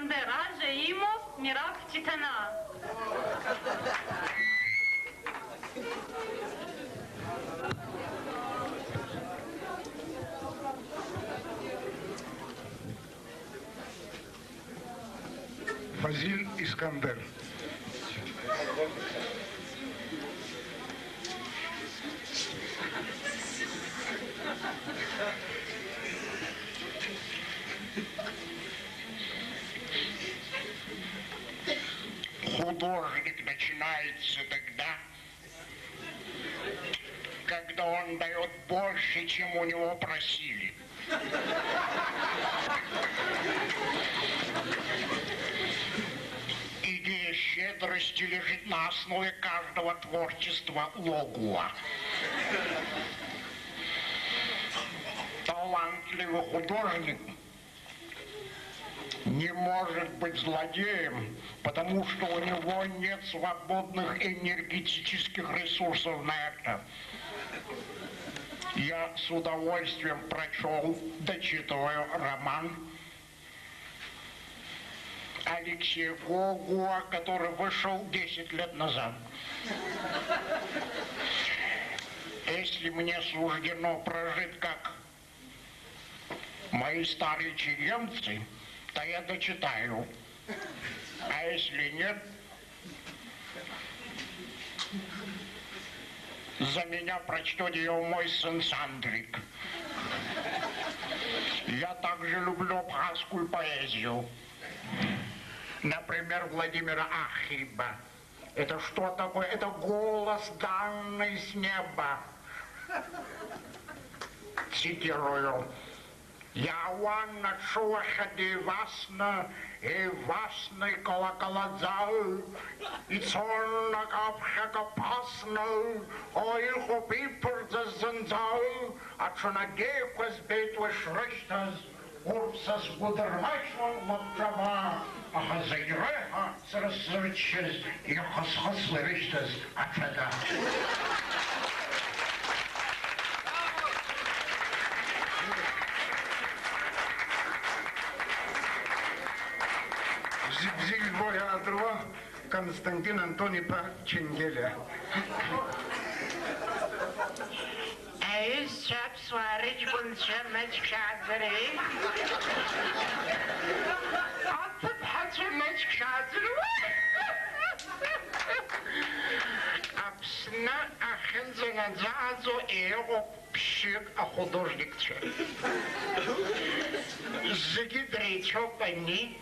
Искандер, Имов, Мераб Читанава. Фазиль Искандер. Художник начинается тогда, когда он дает больше, чем у него просили. Идея щедрости лежит на основе каждого творчества Логуа. Талантливый художник не может быть злодеем, потому что у него нет свободных энергетических ресурсов на это. Я с удовольствием прочел, дочитываю роман Алексея Логуа, который вышел 10 лет назад. Если мне суждено прожить как мои старые чегемцы, то я дочитаю. А если нет, за меня прочтет ее мой сын Сандрик. Я также люблю абхазскую поэзию. Например, Владимира Ахиба. Это что такое? Это голос, данный с неба. Цитирую. Яванна чуахади васна, и васный колоколадзал, и цорна капхака пасна, ой хопипер зазанзал, а чунагейхвас бейтваш рыштаз, урпсас гудермачван лапчава, а хазайреха срасырчез, и хасхаслы рыштаз, а чада. Зигбоя Адрова, Константин Антонипа Ченгеля. Эй, чап сварить бунчер начкадри. А тут хочу начкадри. Апсна ахензанадзазу эго пшик а художникче. Загидричо пани.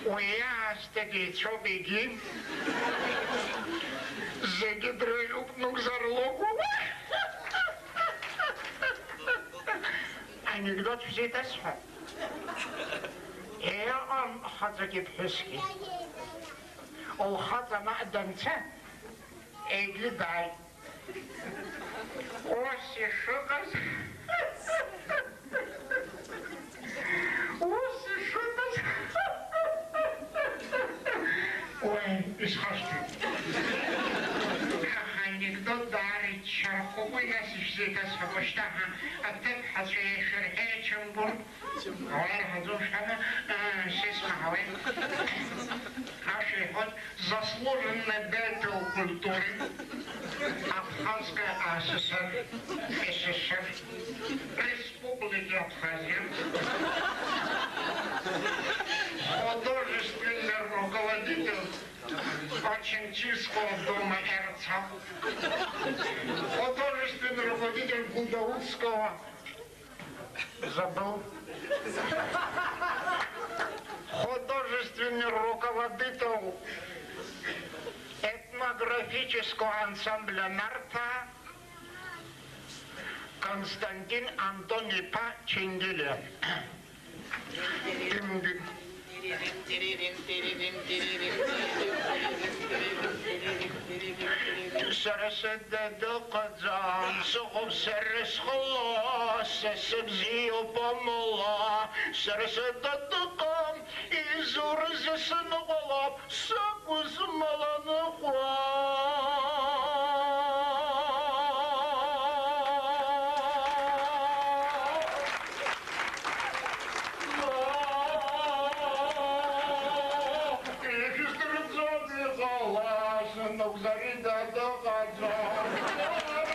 Уястаги чобиги, загидрылюк нукзарлогу. Анекдот взитасха. Он хазаги пхиски. Ол хаза мa'данца, эгидай. Оси шукас. Оси шукас. Ой, изхожу. Анекдот дарит чарху, я сижу свобождана, а ты хачаешь речем бун. Ой, хадушана, сисмаховый. Наши вот заслуженный деятель культуры. Абхазская ССР, СССР, Республики Абхазия. Художественный руководитель Оченчистского дома Эрца, художественный руководитель Гудаутского, забыл, художественный руководитель этнографического ансамбля «Нарта» Константин Антонипа Ченгеля. Сарасадда Казан, Сухов Сарас Холос, Сабзио Помола, Сарасадда Изур Засанула, Сакус Маланахуа. Ой, да доказал.